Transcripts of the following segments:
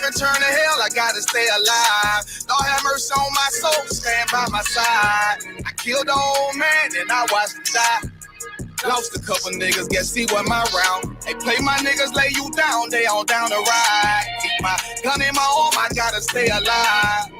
heaven, turn to hell, I gotta stay alive. Lord have mercy on my soul, stand by my side. I killed the old man and I watched him die. Lost a couple niggas, guess he wasn't my round. They play my niggas, lay you down, they on down the ride. Keep my gun in my arm, I gotta stay alive.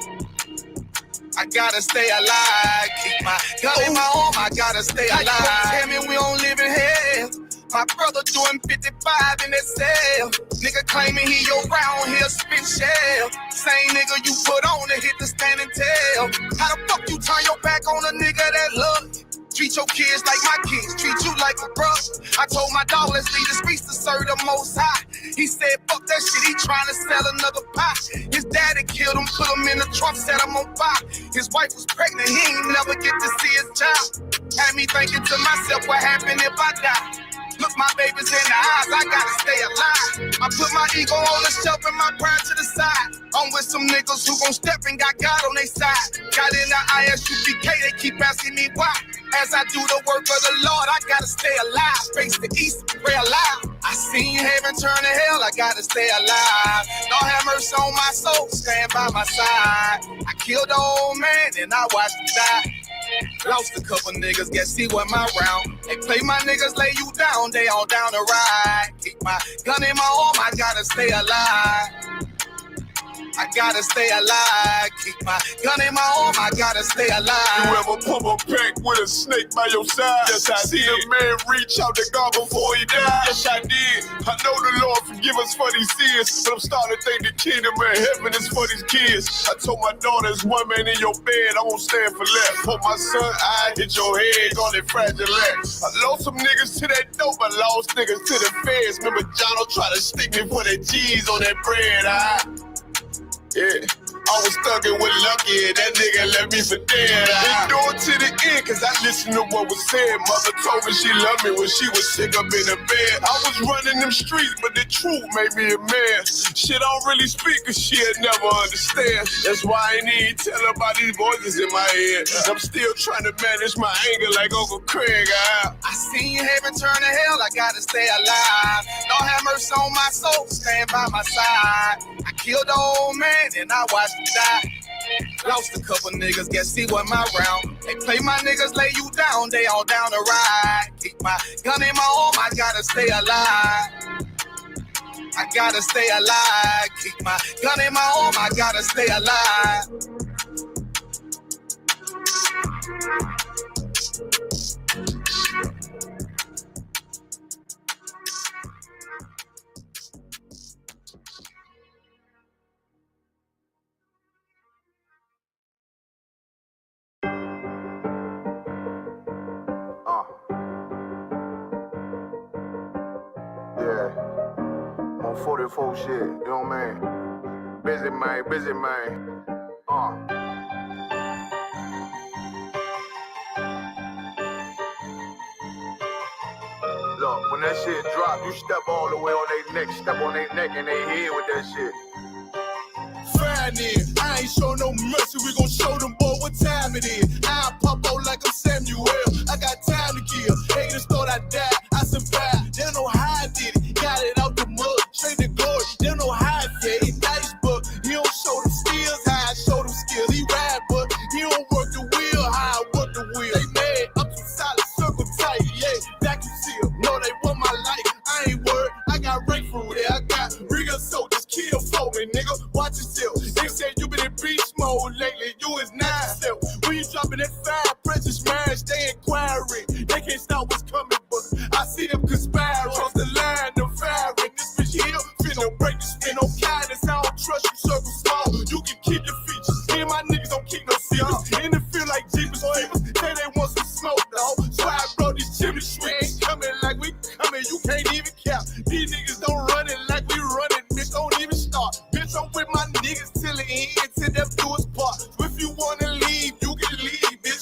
I gotta stay alive. Keep my gun in my arm, I gotta stay alive. Tell me we don't live in hell. My brother doing 55 in that cell. Nigga claiming he your round, he'll spin shell. Same nigga you put on to hit the standing tail. How the fuck you turn your back on a nigga that love you? Treat your kids like my kids, treat you like a brother. I told my dog, let's leave the streets to serve the most high. He said, fuck that shit, he trying to sell another pie. His daddy killed him, put him in the trunk, set him on fire. His wife was pregnant, he ain't never get to see his child. Had me thinking to myself, what happened if I die? Look my babies in the eyes, I gotta stay alive. I put my ego on the shelf and my pride to the side. I'm with some niggas who gon' step and got God on their side. Got in the ISUPK, they keep asking me why. As I do the work of the Lord, I gotta stay alive. Face the east, pray alive. I seen heaven turn to hell, I gotta stay alive. Lord have mercy on my soul, stand by my side. I killed the old man and I watched him die. Lost a couple niggas, guess he wasn't my round. They play my niggas, lay you down, they all down the ride. Keep my gun in my arm, I gotta stay alive. I gotta stay alive. Keep my gun in my arm, I gotta stay alive. You ever pump a pack with a snake by your side? Yes, I did. The man reach out to God before he died? Yes, I did. I know the Lord forgive us for these sins, but I'm starting to think the kingdom of heaven is for these kids. I told my daughter, there's one man in your bed, I won't stand for less. For my son, I hit your head on that fragile ass. I lost some niggas to that dope, I lost niggas to the feds. Remember Jono tried to stick me for that cheese on that bread, yeah, I was thugging with Lucky and that nigga left me for dead. Endured to the end cause I listened to what was said. Mother told me she loved me when she was sick up in the bed. I was running them streets but the truth made me a man. Shit I don't really speak cause she'll never understand. That's why I ain't even tell her about these voices in my head. I'm still trying to manage my anger like Uncle Craig. I seen heaven turn to hell, I gotta stay alive. Lord have mercy on my soul, stand by my side. I killed the old man and I watched him die. Lost a couple niggas, guess he wasn't my round. They play my niggas, lay you down, they all down the ride. Keep my gun in my arm, I gotta stay alive. I gotta stay alive. Keep my gun in my arm, I gotta stay alive. Yeah, on 44 shit, you know what I mean? Busy man. Look, when that shit drop, you step all the way on their neck, step on their neck and their head with that shit. Fine in, I ain't show no mercy, we gon' show them boy what time it is. I pop out like I'm Samuel, I got time to kill. Haters thought I died, I survived. They don't know how I did it, got it out the mud, straight to glory. They don't know how I did it, nice but he don't show them skills, how I show them skills. He ride but he don't work the wheel, how I work the wheel. They mad, up to solid, circle tight, yeah, vacuum seal. No, they want my life, I ain't worried, I got rank from there, I got real soldiers, kill for me, nigga, watch yourself. They say you been in beast mode lately, you is not yourself. When you dropping that fire, precious marriage, they inquiring. They can't stop what's coming, but I see them conspiring. Cross the line, them firing. This bitch here, finna break the spin on kindness. I don't trust you, circle small. You can keep your features. Me and my niggas don't keep no secrets. And it feel like Jeepers Creepers. Say they want some smoke, dog. So I brought these chimney sweets. Coming like we coming, you can't even count. These niggas don't run it like we running, bitch, don't even start. Bitch, I'm with my niggas till the end, till them do us part. If you wanna leave, you can leave, bitch.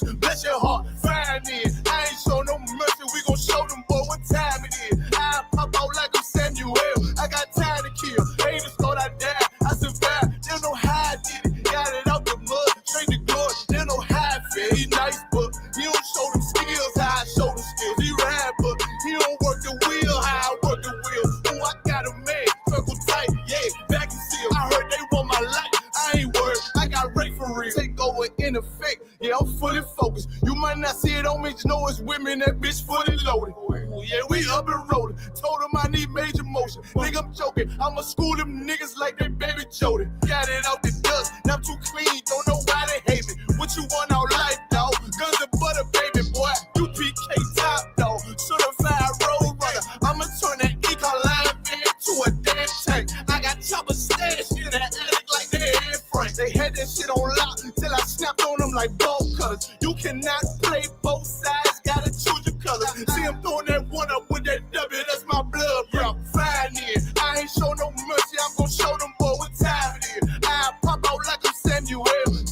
Yeah, I'm fully focused. You might not see it on me, just know it's women, that bitch fully loaded. Ooh, yeah, we up and rolling. Told them I need major motion. Nigga, I'm joking. I'ma school them niggas like they baby Jody. Got it out the dust, now I'm too clean, don't know why they hate me. What you want out life, dog? Guns and butter, baby boy. UPK top, dog. Certified road runner. I'ma turn that eco-line into a damn tank. I got chopper stash in the attic like they Air Frank. They had that shit on lock till I snapped on them like bolt cutters. You cannot play both sides, gotta choose your colors. See, I'm throwing that one up with that W, that's my blood, bro. Fine in. I ain't show no mercy, I'm gonna show them boy what time it is. I pop out like I'm Samuel.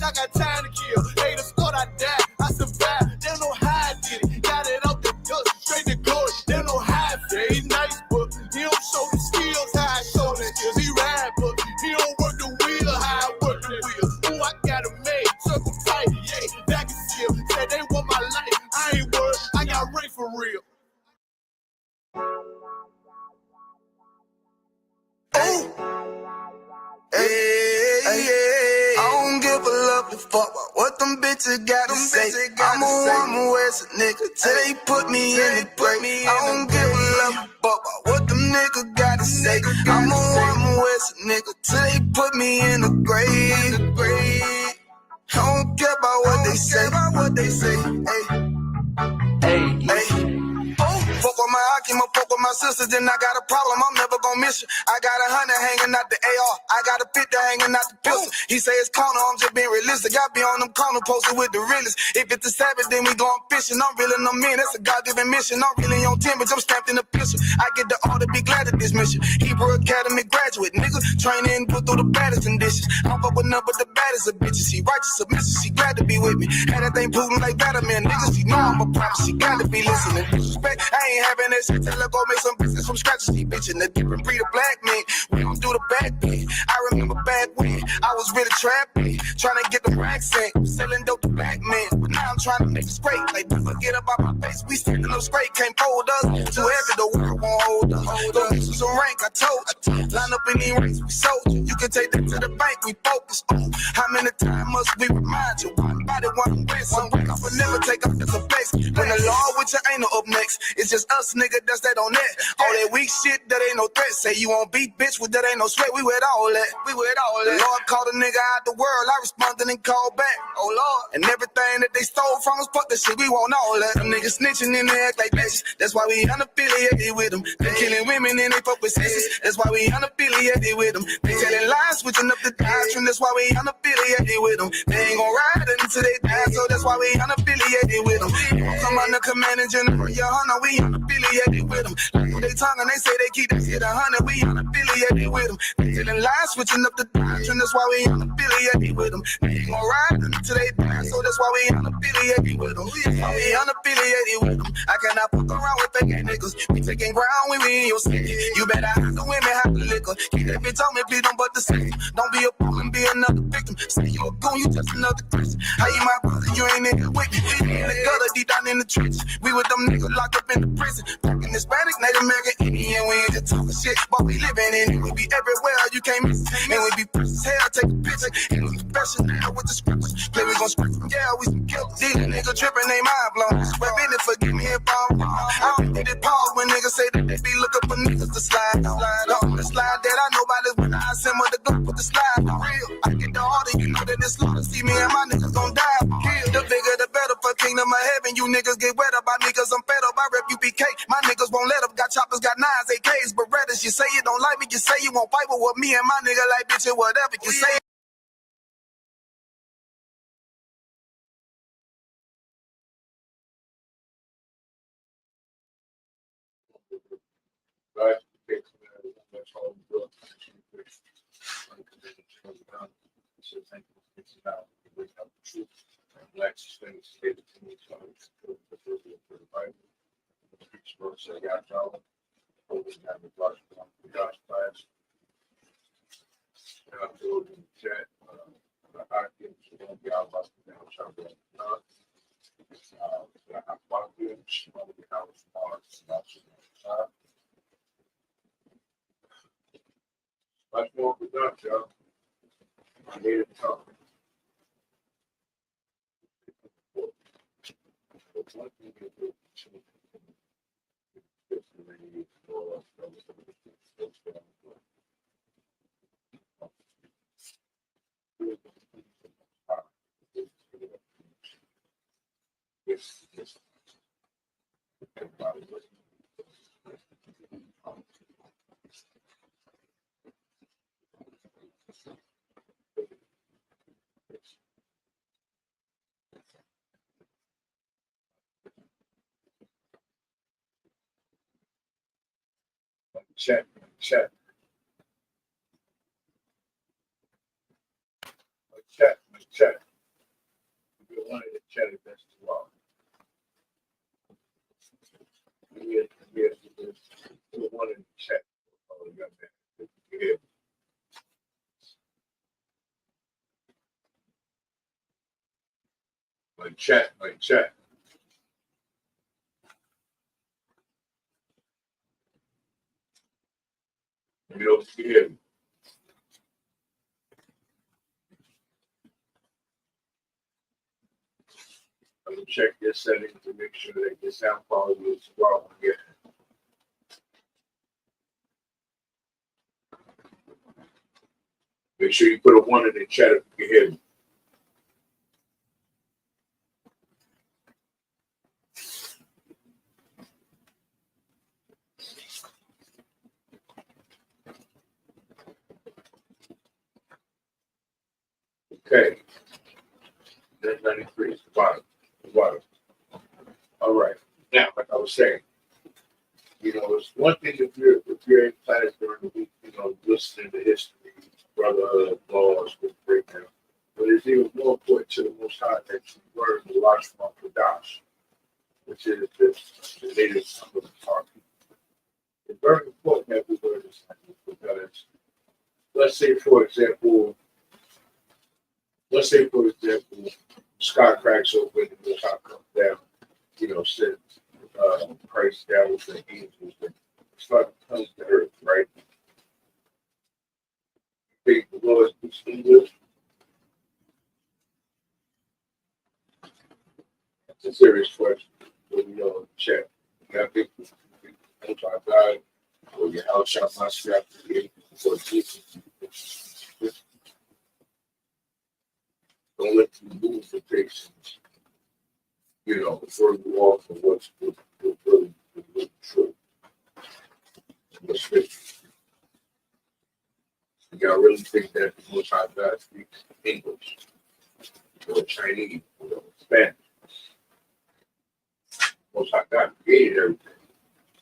I got time to kill. Haters thought I died, I survived. They don't know how I did it. Got it out the dust, straight to glory. They don't know how I feel. He nice, but he don't show the skills how I show the skills. He ride, but he don't work the wheel how I work the wheel. Ooh, I got it made, circle tight, yeah, back and still. Said they want my life, I ain't worried, I got Ray for real. I don't give a lovely fuck about what them bitches gotta say. I'm a woman with a nigga till they put me in the grave. I don't give a lovely fuck about what them niggas gotta say. I'm a woman with a nigga till they put me in the grave. I don't care about what they say. Hey. Fuck with my Akima, fuck with my sisters, then I got a problem, I'm never gonna miss you. I got 100 hanging out the AR, I got a 50 hanging out the pistol. He say it's corner, I'm just being realistic. I be on them corner posted with the realest. If it's the Sabbath, then we going fishing. I'm reeling them in, that's a God-given mission. I'm really on 10, but I'm stamped in the pistol. I get the order, be glad of this mission. Hebrew Academy graduate, nigga. Training, put through the baddest conditions. I'm fuck with none but the baddest of bitches. She righteous, submissive, she glad to be with me. Had that thing Putin like Batman, niggas. She know I'm a prophet, she gotta be listening. Disrespect, I ain't having that shit. Tell her go make some business from scratch. She bitching the different breed of black men. We don't do the back bend. I remember back when I was really trapping, trying to get the racks in, selling dope to black men. But now I'm trying to make it straight. Like, don't forget about my face. We standing up straight, can't fold us. Too heavy, the world won't hold us. Go get you some rank, I told you. Line up in these ranks, we sold you. You can take that to the bank, we focus on. How many times must we remind you? One body, one way, some break off, but never take off as a base. When the law with you ain't no up next, it's just us, nigga, that's that on that. All that weak shit, that ain't no threat. Say you won't beat, bitch, with that ain't no sweat. We with all that. The Lord called a nigga out the world. I responded and called back. Oh Lord. And everything that they stole from us, fuck that shit. We want all that. Them niggas snitching and they act like bitches. That's why we unaffiliated with them. They killing women and they fuck with sisters. That's why we unaffiliated with them. They telling lies, switching up the doctrine. That's why we unaffiliated with them. They ain't gon' ride until they die, so that's why we unaffiliated with them. Come on the commanding general, YAHANNA, we unaffiliated with them. Like they talking, they say they keep that shit 100, we unaffiliated with them. They telling lies, switching up the doctrine, that's why we unaffiliated with them. They ain't gon' ride until they die, so that's why we unaffiliated with them. We unaffiliated with them. I cannot fuck around with fake niggas. We taking ground when we in your city. You better have the women, have the liquor. Keep that bitch on me, please don't but the same. Don't be a fool and be another victim. Say you a goon, you just another Christian. How you my brother, you ain't in it with me. We in the gutter, deep down in the trenches. We with them niggas locked up in the prison. Fucking Hispanic, Native American, Indian, we ain't just talking shit. But we living in it, we be everywhere, you can't miss it. And we be fresh as hell, take a picture. And we special now with the scriptures. Play, we gon' script them, yeah, we some killers. These niggas tripping, they mind blown. Swear business, forgive me if I'm wrong. I don't think they pause when niggas say that they be looking for niggas to slide on. The slide that I know about is when I assemble the gun with the slide for real. I get the order, you know that it's slaughter. See me and my niggas gon' die for kill. The bigger the better for kingdom of heaven. You niggas get wet up by me cause I'm fed up. I rep UPK. My niggas won't let up. Got choppers, got nines, AKs, Berettas. You say you don't like me, you say you won't fight with me and my nigga like bitch and whatever you say. Right? That's all we do. So thank you for fixing out. We have the truth. Black things gave it to me, so it's good for the Bible. The preach verse I got y'all. Always have the blood for God's class. And I'm doing in the chat. The Hopkins are going to be out busting down something. I'm about to she want to be out tomorrow. Much more productive, y'all. I need to talk. one thing that they should do for yes, yes. Check, check, check, check. We wanted to check it as well. We wanted to check. Oh, you got that. Yeah. Like check. You know, yeah. I'm gonna check your settings to make sure that your sound quality is well. Yeah. Make sure you put a 1 in the chat if you can hear me. Okay. 93 is the bottom. The bottom. All right. Now, like I was saying, you know, it's one thing if you're in class during the week, you know, listening to history, brotherhood, laws, with breakdown. But it's even more important to the Most High that you learn the Lashawan Qadash, which is the native tongue of the our people. It's very important that we learn this language because, let's say, for example, sky cracks open and the Most High comes down, you know, send Christ down with the angels and start to come to earth, right? You think the Lord speaks English? That's a serious question. So we know check. You got people who God or your house shall not strap to you or Jesus. Don't let you move the patience, you know, before you walk from what's really true. What's scripture. Y'all really think that the Most High God speaks English or Chinese or Spanish? Most High God created everything.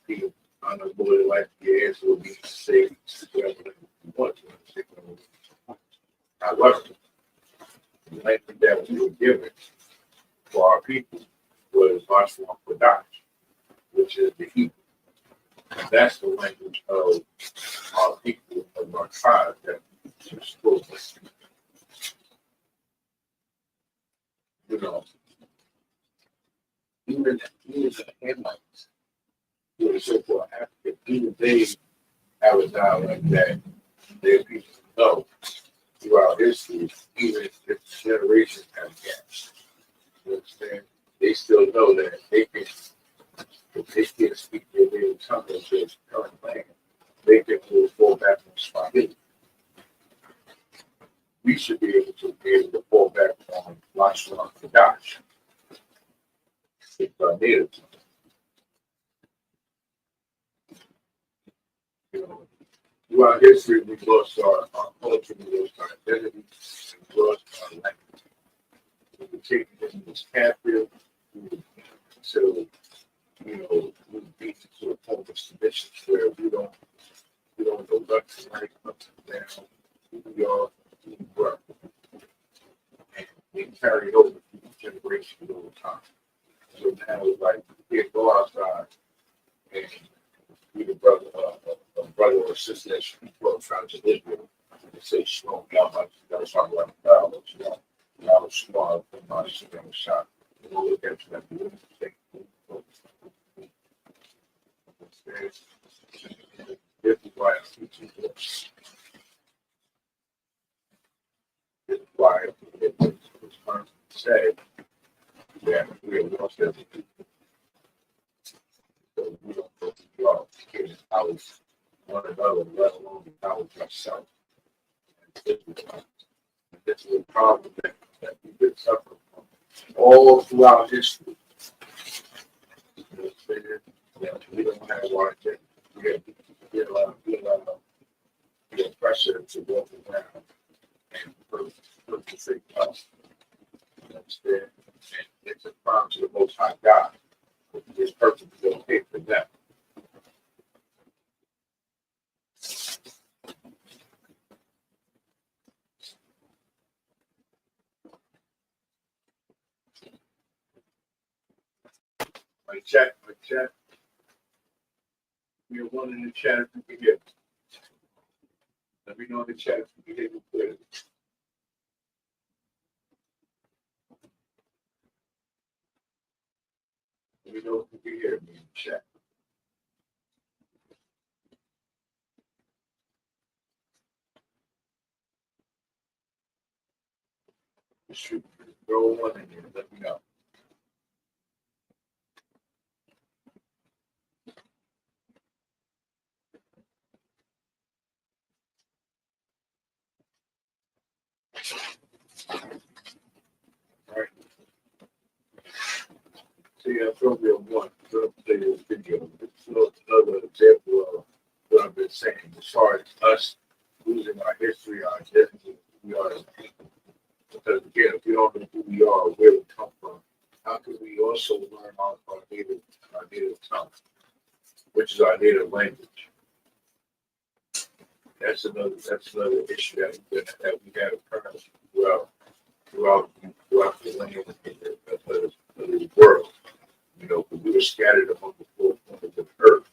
People, I don't know what it like to get answer would be to say whatever you want to. However, the language that we were given for our people was Lashawan Qadash, which is the Hebrew. And that's the language of our people of our tribe that we spoke. You know, even the Hamites, who are so-called African, even they have a dialect that their people know throughout history, even if generations have gaps. You understand? They still know that they can, if they can't speak their native tongue in their current language, they can move fall back on Swahili. We should be able to fall back on Lashawan Qadash. It's our native tongue. You know, throughout history, we lost our culture, we lost our identity, we lost our language. We were taken into this captive, so you know, we beat to a point of submission where we don't go left to right, up to down, who we are, who we were, and we carry over through generations over time. So now it's like we can go outside and be the brother, a brother or sister that should be close tribes of Israel. And say, Shalom, Yahweh, you talk about the Bible, Yahweh, Shalom, and my Shalom, shot. And we'll look at that. This is why I'm teaching this. This is why it was said that we have lost everything. because we don't know who we are. We can't acknowledge one another, let alone acknowledge ourselves. This is a problem that we've been suffering from all throughout history. You know what I'm saying? Yeah, we don't have our agenda. We get a lot of pressure to walk around and perfect us. You understand? And it's a problem to the Most High God. This person is okay for them. My chat. We are one in the chat if you can hear. Let me know in the chat if you can hear me clearly. Let me know if you can hear me in the chat. Shoot, throw one in here. Let me know. All right. See, I told you one. So play this video. It's another example of what I've been saying as far as us losing our history, our identity, who we are as people. Because again, if we don't know who we are, where we come from, how can we also learn our native tongue, which is our native language? That's another issue that we have occurring throughout the land of the world. You know, we were scattered among the four corners of the earth.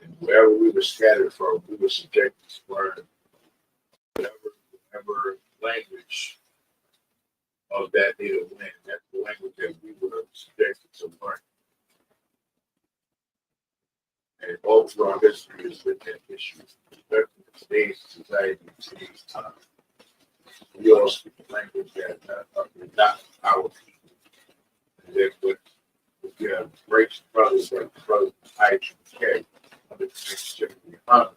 And wherever we were scattered from, we were subjected to learn whatever language of that native land. That's the language that we were subjected to learn. And all through our history has been that issue, especially in today's society, in today's time. We all speak a language that is not our people. And that's what we have great brothers like Brother ISUPK under the next YAHANNA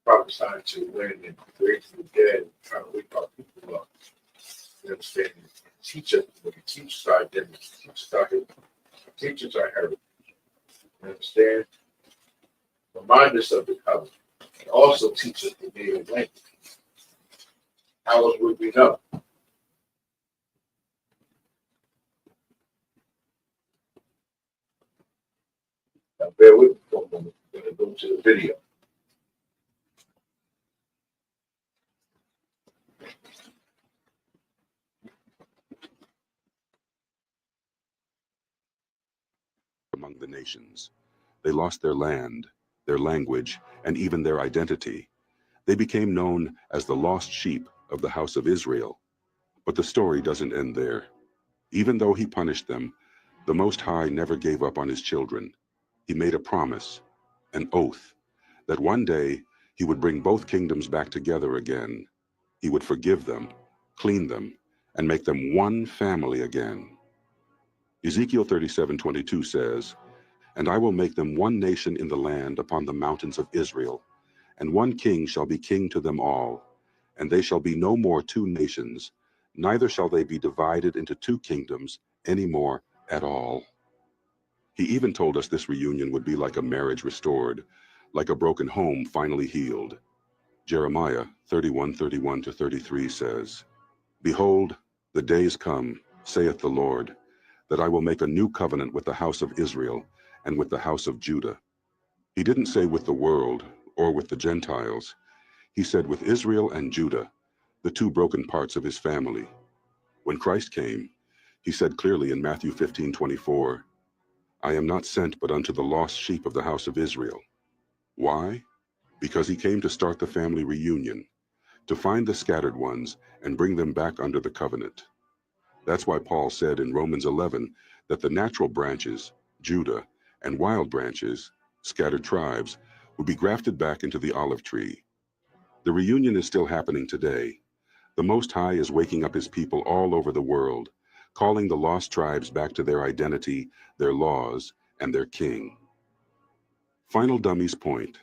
prophesying to win and raising the dead, trying to wake our people up. You understand? Teach us, teach us our identity, teach us our heritage. You understand? Remind us of the covenant. And also teach us the native language. How else would we know? Now, bear with me for a moment. We're going to go to the video. Among the nations. They lost their land, their language, and even their identity. They became known as the lost sheep of the house of Israel. But the story doesn't end there. Even though he punished them, the Most High never gave up on his children. He made a promise, an oath, that one day he would bring both kingdoms back together again. He would forgive them, clean them, and make them one family again. Ezekiel 37:22 says, "And I will make them one nation in the land upon the mountains of Israel, and one king shall be king to them all, and they shall be no more two nations, neither shall they be divided into two kingdoms any more at all." He even told us this reunion would be like a marriage restored, like a broken home finally healed. Jeremiah 31:31-33 says, "Behold, the days come, saith the Lord, that I will make a new covenant with the house of Israel and with the house of Judah." He didn't say with the world or with the Gentiles. He said with Israel and Judah, the two broken parts of his family. When Christ came, he said clearly in Matthew 15:24, "I am not sent but unto the lost sheep of the house of Israel." Why? Because he came to start the family reunion, to find the scattered ones and bring them back under the covenant. That's why Paul said in Romans 11 that the natural branches, Judah, and wild branches, scattered tribes, would be grafted back into the olive tree. The reunion is still happening today. The Most High is waking up his people all over the world, calling the lost tribes back to their identity, their laws, and their king. Final dummy's point.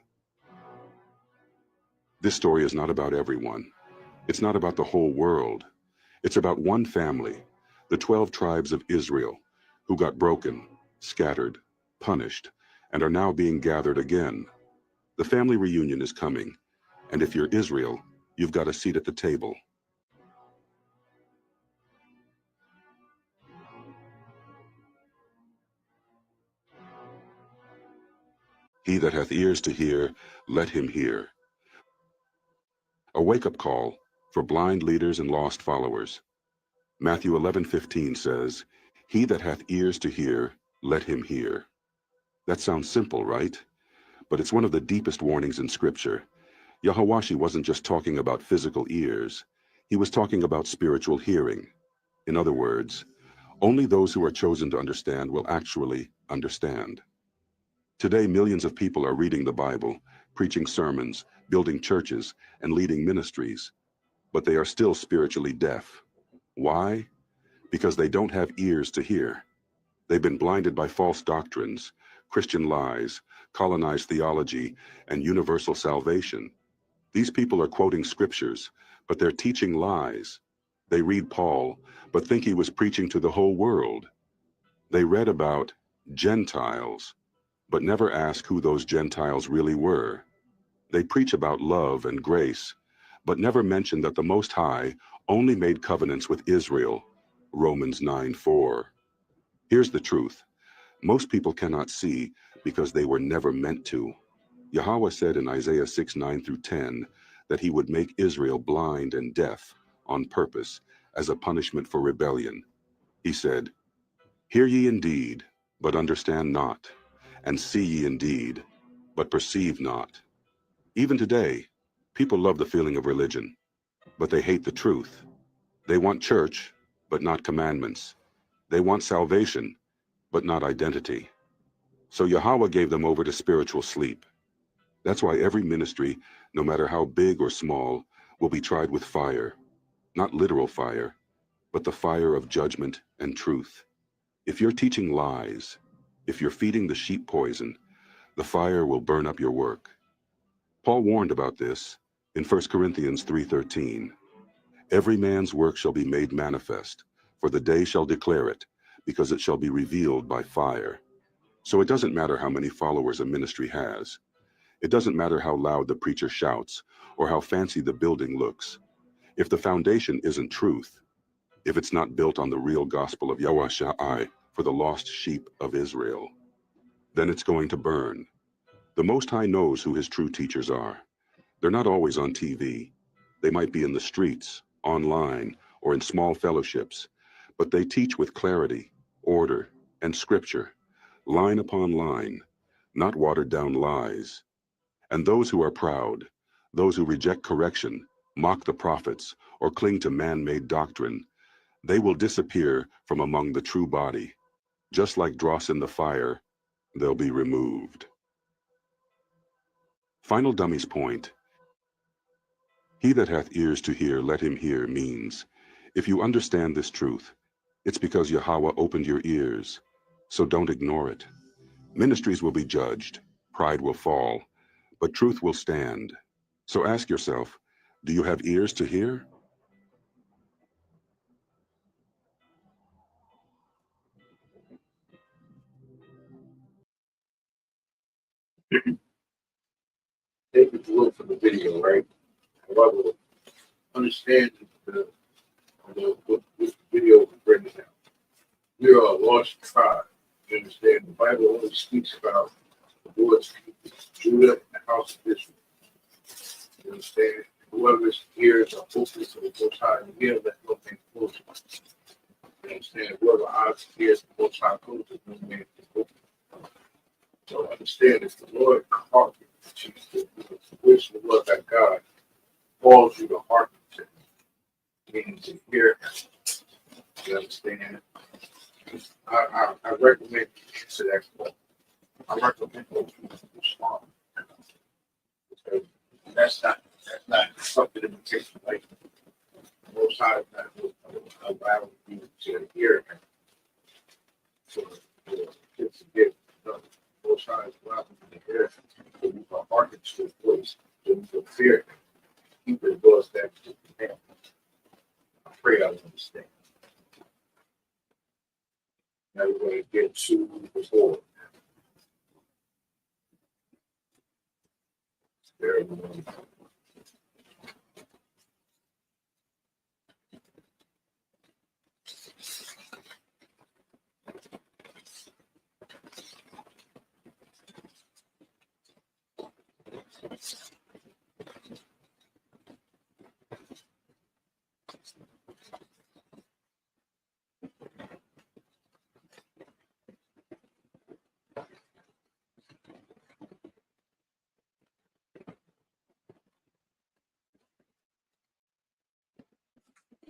This story is not about everyone. It's not about the whole world. It's about one family, the 12 tribes of Israel, who got broken, scattered, punished, and are now being gathered again. The family reunion is coming, and if you're Israel, you've got a seat at the table. He that hath ears to hear, let him hear. A wake-up call for blind leaders and lost followers. Matthew 11:15 says, "He that hath ears to hear, let him hear." That sounds simple, right? But it's one of the deepest warnings in Scripture. Yahawashi wasn't just talking about physical ears. He was talking about spiritual hearing. In other words, only those who are chosen to understand will actually understand. Today, millions of people are reading the Bible, preaching sermons, building churches, and leading ministries, but they are still spiritually deaf. Why? Because they don't have ears to hear. They've been blinded by false doctrines, Christian lies, colonized theology, and universal salvation. These people are quoting scriptures, but they're teaching lies. They read Paul, but think he was preaching to the whole world. They read about Gentiles, but never ask who those Gentiles really were. They preach about love and grace, but never mention that the Most High only made covenants with Israel, Romans 9:4. Here's the truth. Most people cannot see because they were never meant to. Yahweh said in Isaiah 6:9-10 that he would make Israel blind and deaf on purpose as a punishment for rebellion. He said, "Hear ye indeed, but understand not, and see ye indeed, but perceive not." Even today, people love the feeling of religion, but they hate the truth. They want church, but not commandments. They want salvation, but not identity. So Yahweh gave them over to spiritual sleep. That's why every ministry, no matter how big or small, will be tried with fire. Not literal fire, but the fire of judgment and truth. If you're teaching lies, if you're feeding the sheep poison, the fire will burn up your work. Paul warned about this in 1 Corinthians 3:13. "Every man's work shall be made manifest, for the day shall declare it, because it shall be revealed by fire." So it doesn't matter how many followers a ministry has. It doesn't matter how loud the preacher shouts or how fancy the building looks. If the foundation isn't truth, if it's not built on the real gospel of Yahushua for the lost sheep of Israel, then it's going to burn. The Most High knows who his true teachers are. They're not always on TV. They might be in the streets, online, or in small fellowships, but they teach with clarity, order, and scripture, line upon line, not watered down lies. And those who are proud, those who reject correction, mock the prophets, or cling to man-made doctrine, they will disappear from among the true body. Just like dross in the fire, they'll be removed. Final dummy's point. He that hath ears to hear, let him hear means, if you understand this truth, it's because Yahweh opened your ears, so don't ignore it. Ministries will be judged, pride will fall, but truth will stand. So ask yourself, do you have ears to hear? Take it to look for the video, right? However, understand what the video is bringing out. We are a lost tribe. You understand? The Bible only speaks about the Lord's people, Judah and the house of Israel. You understand? Whoever's ears are open to the Most High, you hear that no man closes. You understand? Whoever eyes hears the Most High closes, no man can open. So understand, if the Lord hearkens to you, the wish of the Lord that God calls you to hearken to him, meaning to hear him. You understand? I recommend you answer that question. I recommend those people to respond. Because that's not something that we take away. Most High is not allowing you to hear him. So it's a gift. Most High is allowing you to hear him. So you can hearken to his voice. So you can fear him. Keep his doorstep to him. I pray I understand. Now we're going to get to the board. There we go.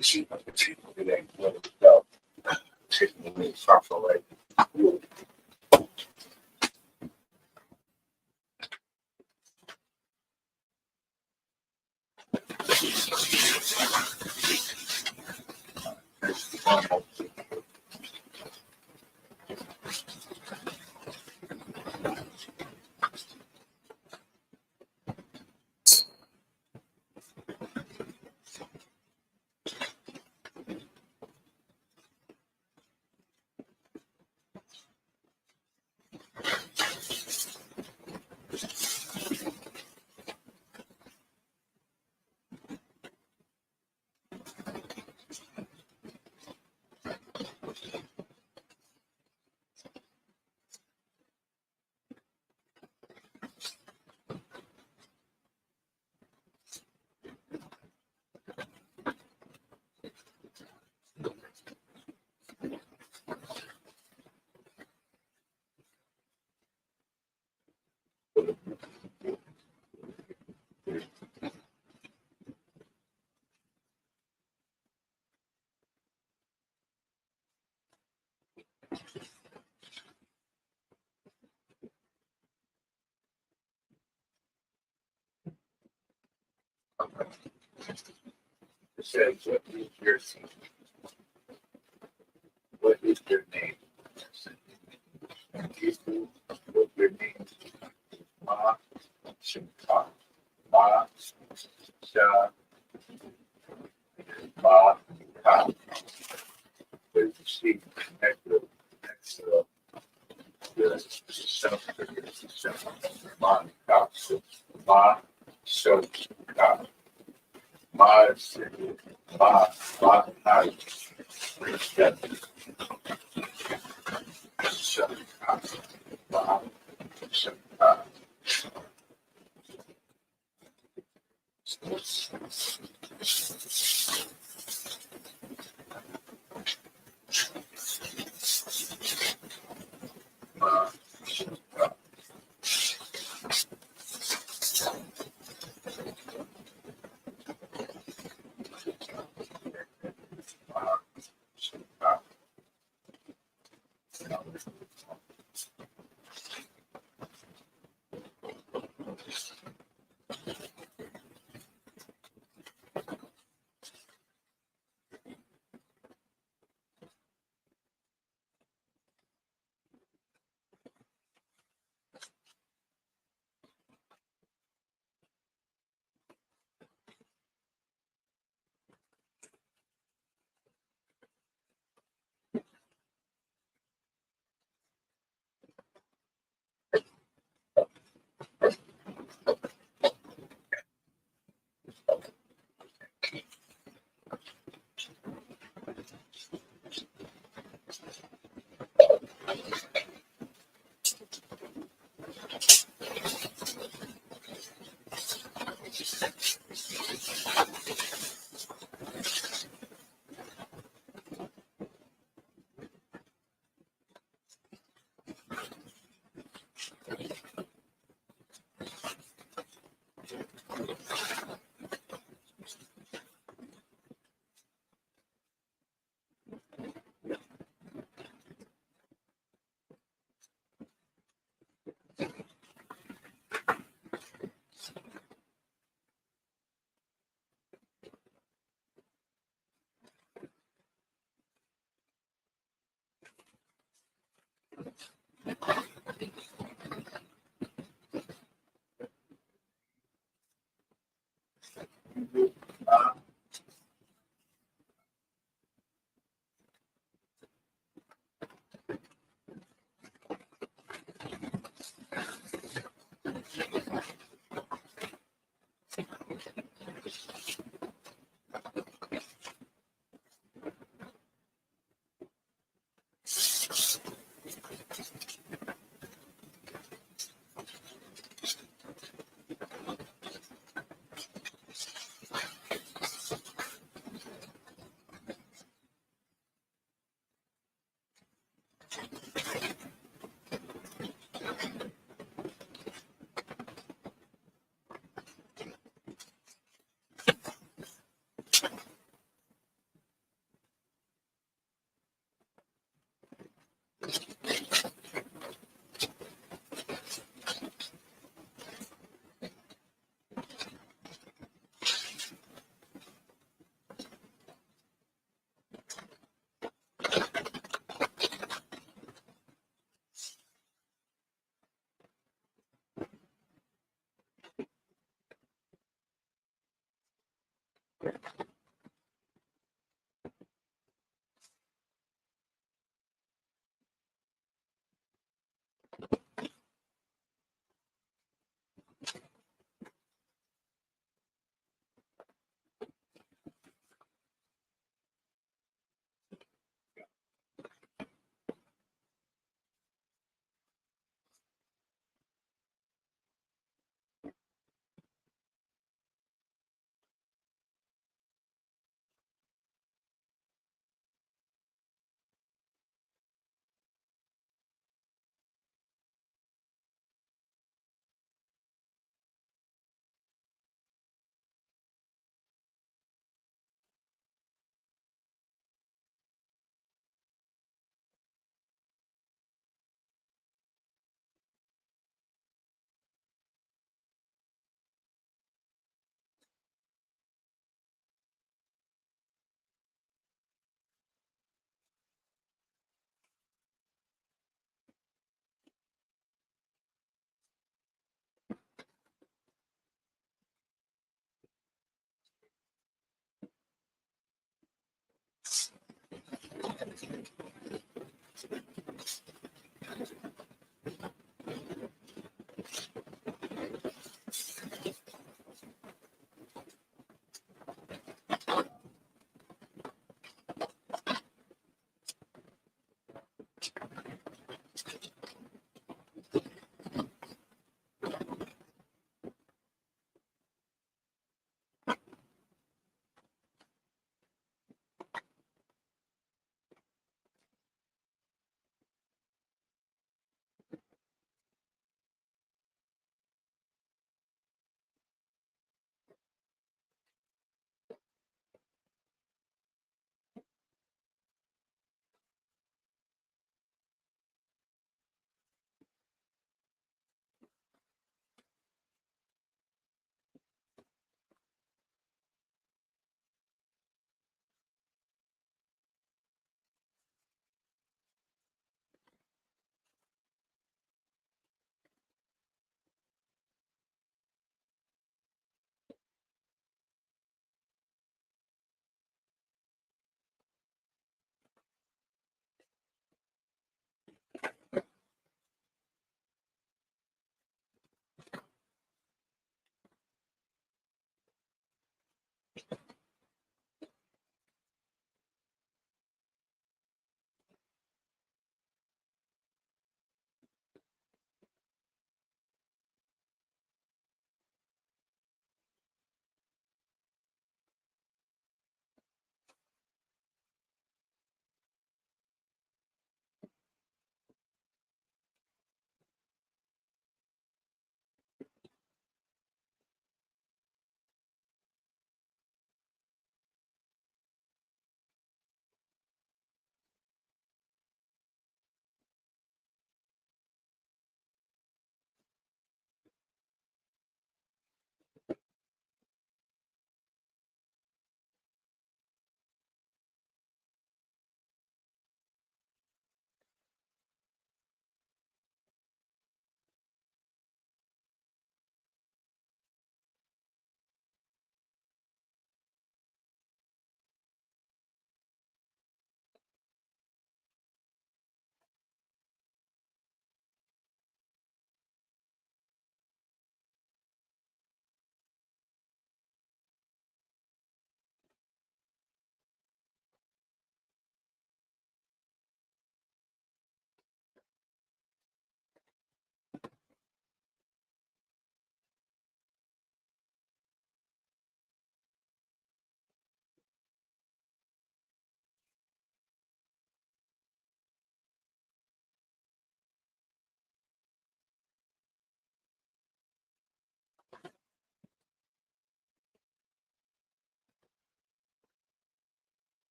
See, it ain't what it's about. Taking away proper right. It says, what is your name? What is your name? People, what your name? Ma, Shimpa, Ma, Sha, Ma, Ka. There's a sheep connected next to the self, Ma, Ka, Ma, Sha, Ka. Ma, Ma, Ma, Ka.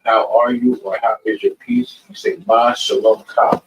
how are you, or how is your peace? You say Ma Shalom Ka.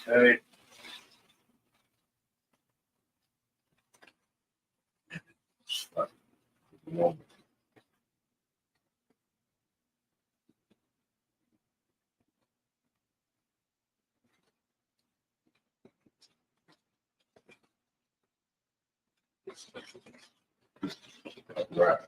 Okay. Right.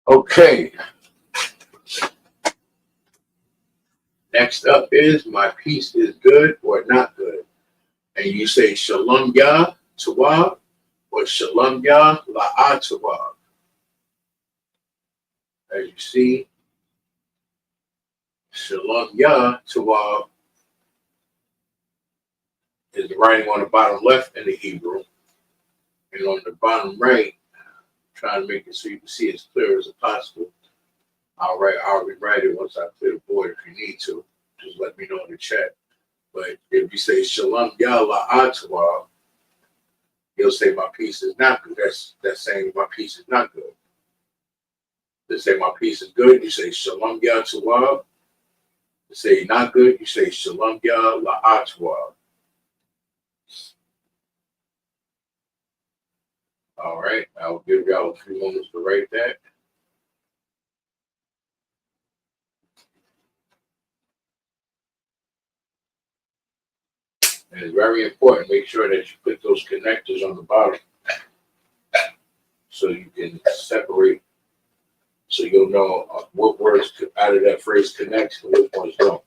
Okay. Next up is my peace is good or not good. And you say Shalom Yah Tawab or Shalom Yah La'ah Tawab. As you see, Shalom Yah Tawab is the writing on the bottom left in the Hebrew. And on the bottom right, trying to make it so you can see as clear as possible. I'll rewrite it once I clear the board if you need to. just let me know in the chat. But if you say Shalom Yah La'atwa, he'll say my peace is not good. That's saying my peace is not good. They say my peace is good, you say Shalom Yah Tawab. They say not good, you say Shalom Yah La'atwa. All right, I'll give y'all a few moments to write that. And it's very important, make sure that you put those connectors on the bottom so you can separate, so you'll know what words out of that phrase connects and which ones don't.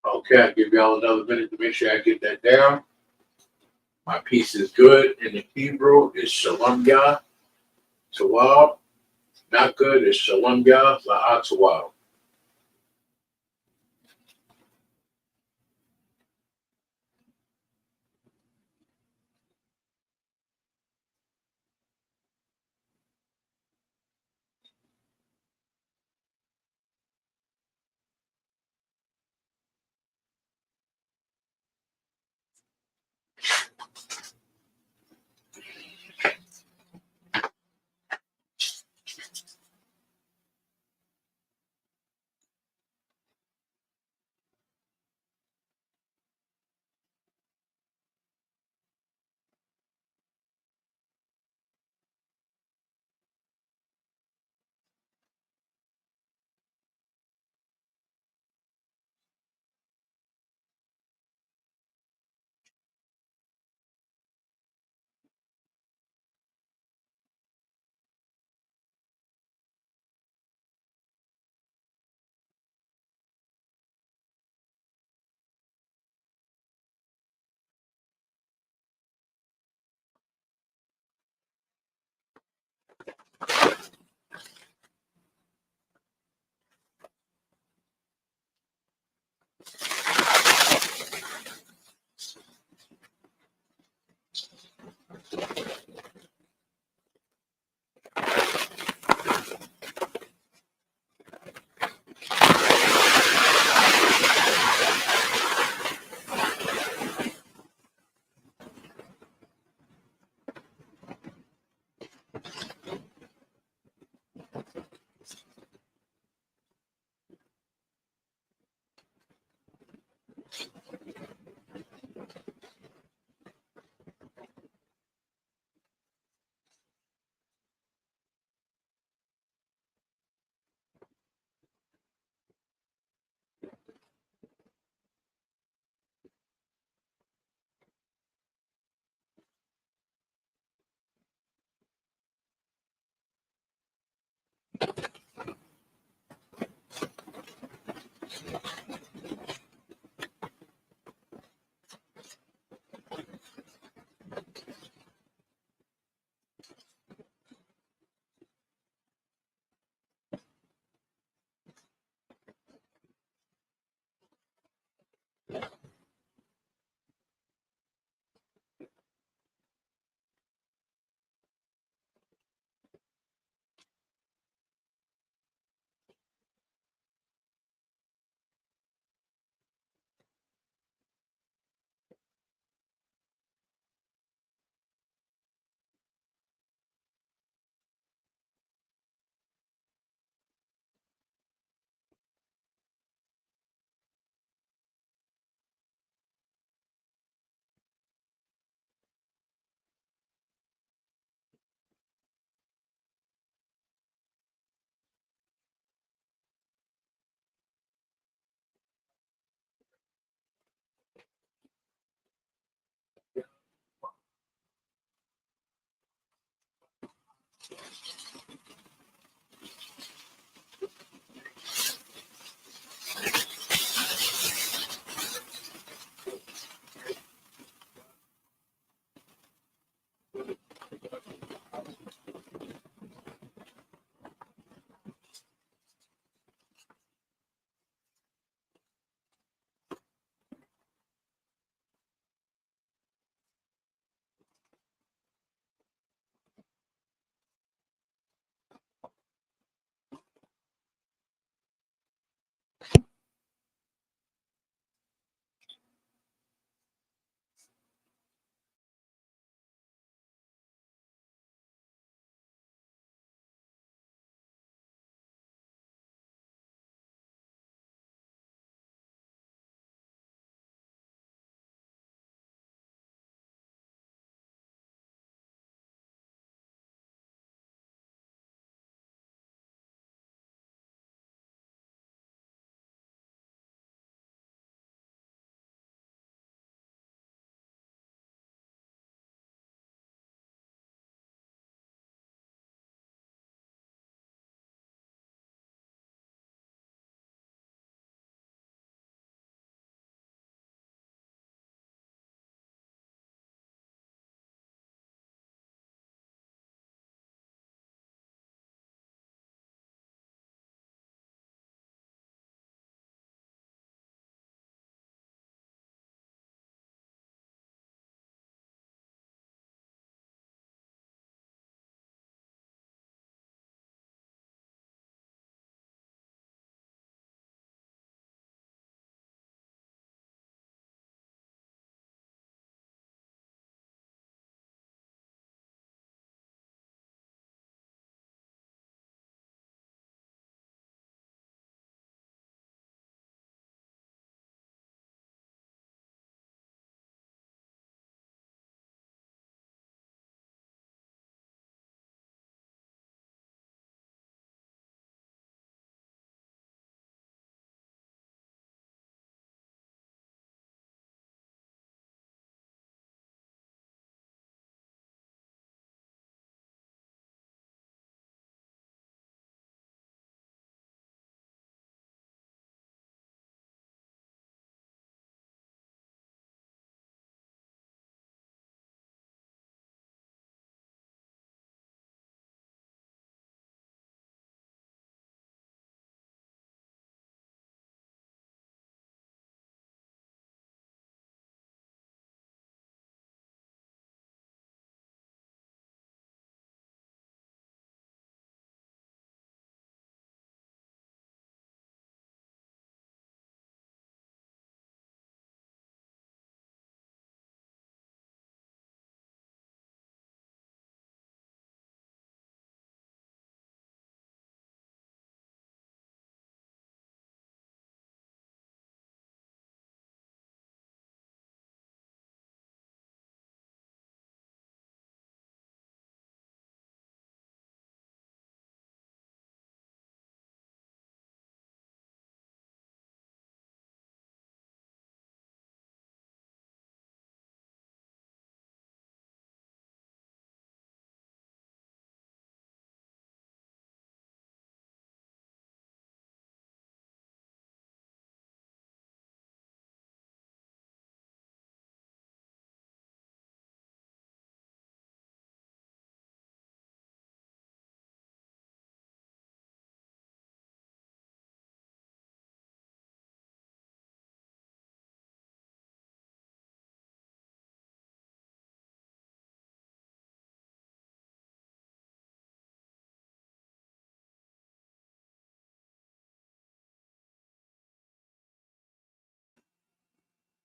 Okay, I'll give y'all another minute to make sure I get that down. My piece is good in the Hebrew is Shalom Yah Tawab. Not good is Shalom Yah La'atawab.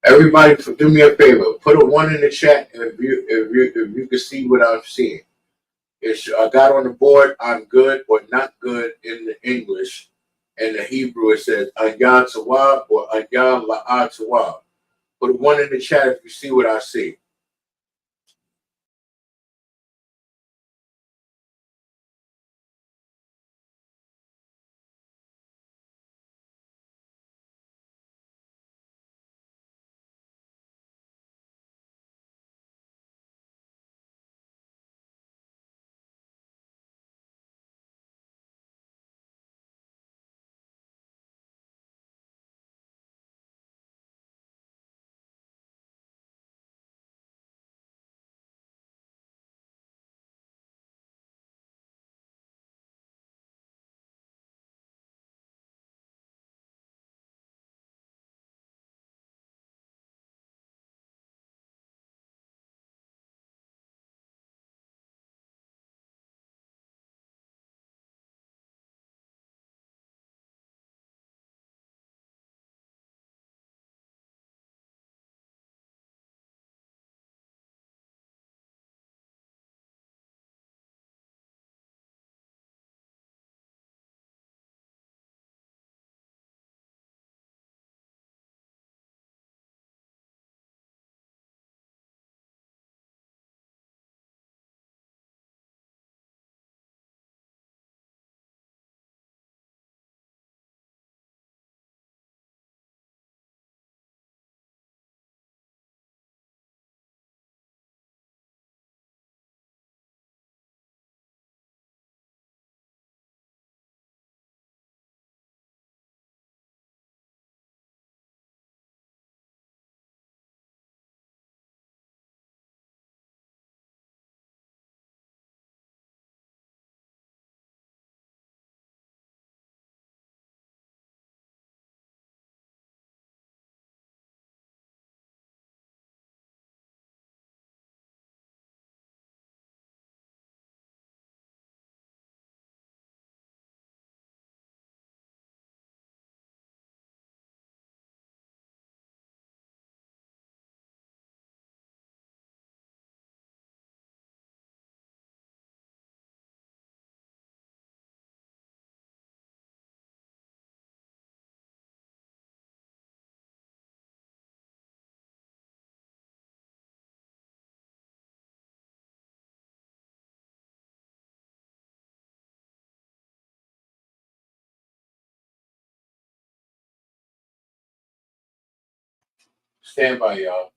Everybody, do me a favor. Put a 1 in the chat if you can see what I'm seeing. I got on the board, I'm good or not good in the English. In the Hebrew, it says Ayah Tawab or Ayah La'a Tawab. Put a 1 in the chat if you see what I see. Stand by, y'all.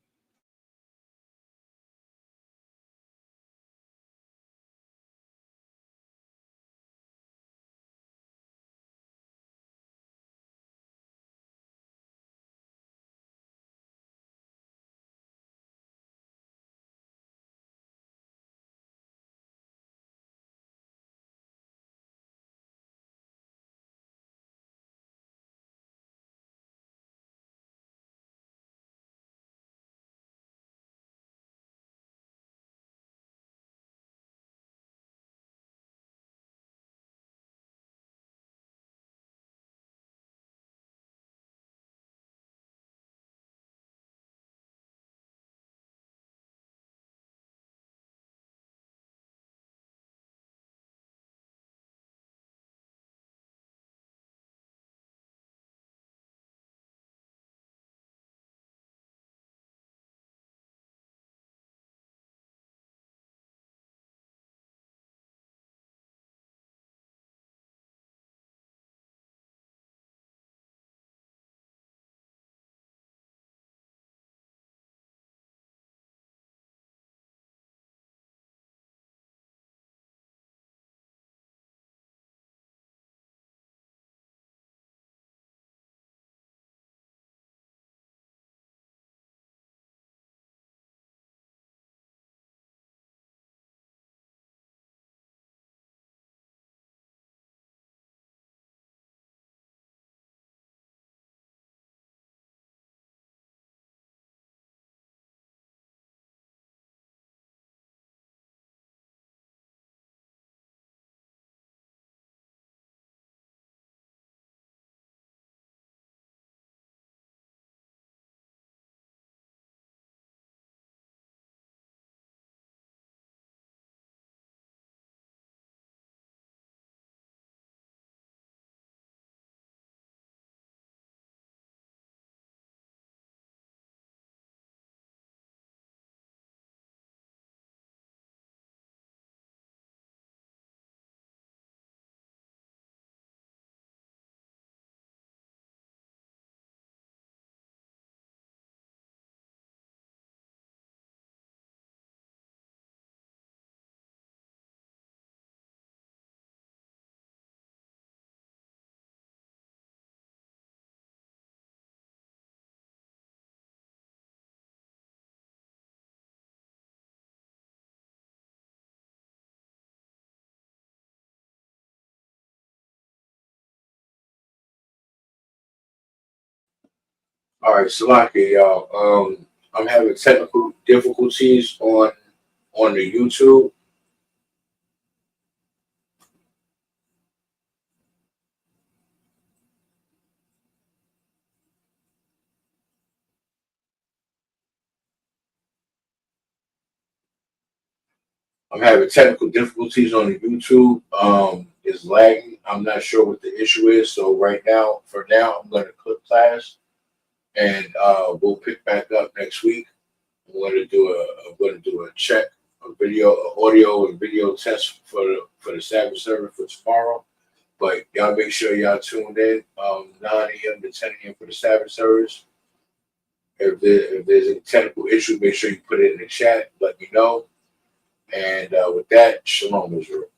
All right, Salaki, y'all. I'm having technical difficulties on the YouTube. I'm having technical difficulties on the YouTube. It's lagging. I'm not sure what the issue is. So right now, for now, I'm going to clip class, and we'll pick back up next week. I'm going to do a check, a video, a audio and video test for the Sabbath service for tomorrow. But y'all make sure y'all tuned in 9 a.m. to 10 a.m. for the Sabbath service. If there's a technical issue, make sure you put it in the chat. Let me know. And with that, shalom, Israel.